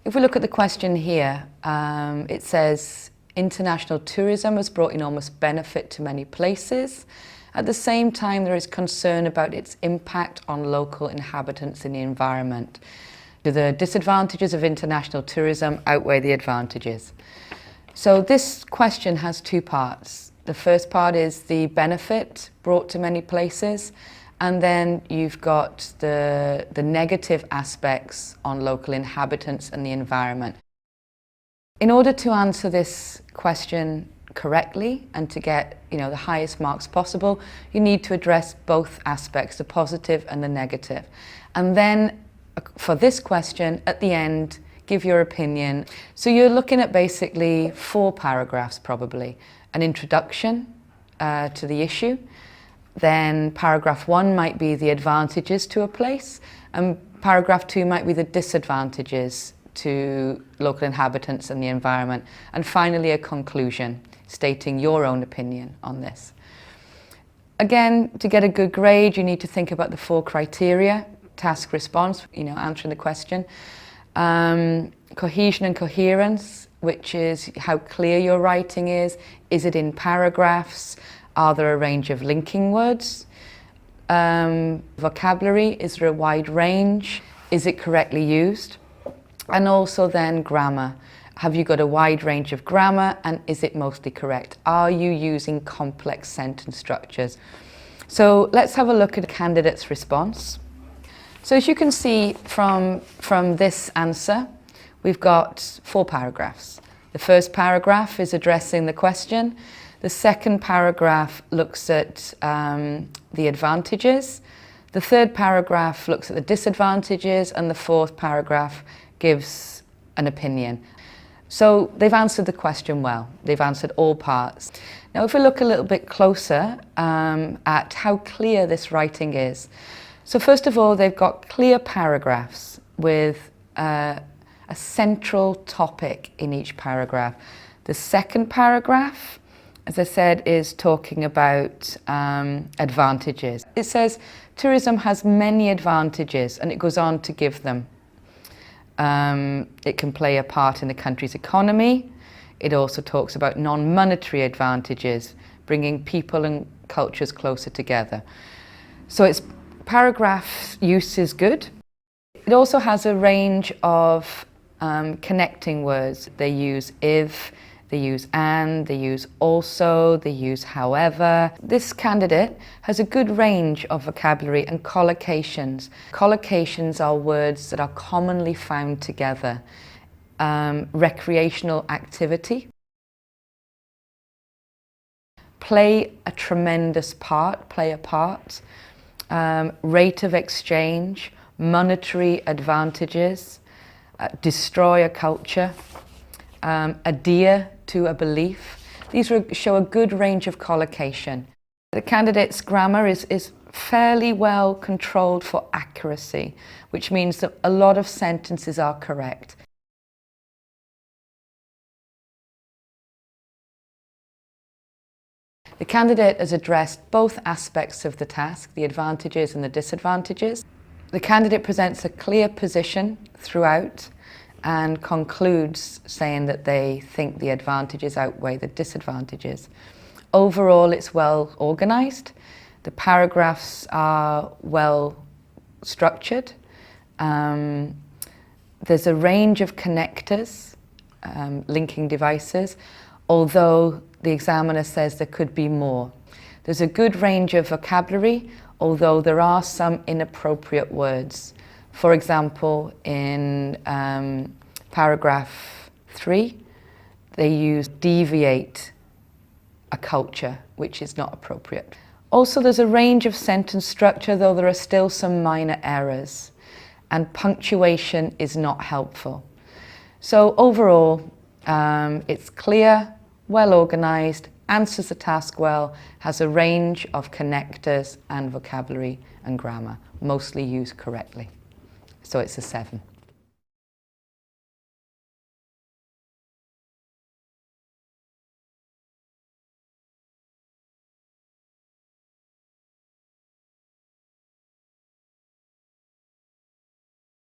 If we look at the question here, it says, international tourism has brought enormous benefit to many places. At the same time, there is concern about its impact on local inhabitants in the environment. Do the disadvantages of international tourism outweigh the advantages? So this question has two parts. The first part is the benefit brought to many places, and then you've got the negative aspects on local inhabitants and the environment. In order to answer this question correctly and to get the highest marks possible, you need to address both aspects, the positive and the negative. And then for this question, at the end, give your opinion. So you're looking at basically 4 paragraphs probably. An introduction to the issue. Then paragraph 1 might be the advantages to a place, and paragraph 2 might be the disadvantages to local inhabitants and the environment. And finally, a conclusion, stating your own opinion on this. Again, to get a good grade, you need to think about the 4 criteria, task response, answering the question. Cohesion and coherence, which is how clear your writing is. Is it in paragraphs? Are there a range of linking words? Vocabulary, is there a wide range? Is it correctly used? And also then grammar. Have you got a wide range of grammar, and is it mostly correct? Are you using complex sentence structures? So let's have a look at a candidate's response. So as you can see from this answer, we've got 4 paragraphs. The first paragraph is addressing the question. The second paragraph looks at the advantages. The third paragraph looks at the disadvantages, and the fourth paragraph gives an opinion. So they've answered the question well. They've answered all parts. Now if we look a little bit closer at how clear this writing is. So first of all, they've got clear paragraphs with a central topic in each paragraph. The second paragraph, as I said, is talking about advantages. It says tourism has many advantages, and it goes on to give them. It can play a part in the country's economy. It also talks about non-monetary advantages, bringing people and cultures closer together. So its paragraph use is good. It also has a range of connecting words. They use if, they use and, they use also, they use however. This candidate has a good range of vocabulary and collocations. Collocations are words that are commonly found together. Recreational activity. Play a tremendous part, play a part. Rate of exchange, monetary advantages, destroy a culture, adhere to a belief. These show a good range of collocation. The candidate's grammar is fairly well controlled for accuracy, which means that a lot of sentences are correct. The candidate has addressed both aspects of the task, the advantages and the disadvantages. The candidate presents a clear position throughout and concludes saying that they think the advantages outweigh the disadvantages. Overall, it's well organised. The paragraphs are well structured. There's a range of connectors, linking devices, although the examiner says there could be more. There's a good range of vocabulary, although there are some inappropriate words. For example, in paragraph 3, they use deviate a culture, which is not appropriate. Also, there's a range of sentence structure, though there are still some minor errors, and punctuation is not helpful. So overall, it's clear, well organised, answers the task well, has a range of connectors and vocabulary and grammar, mostly used correctly. So it's a 7.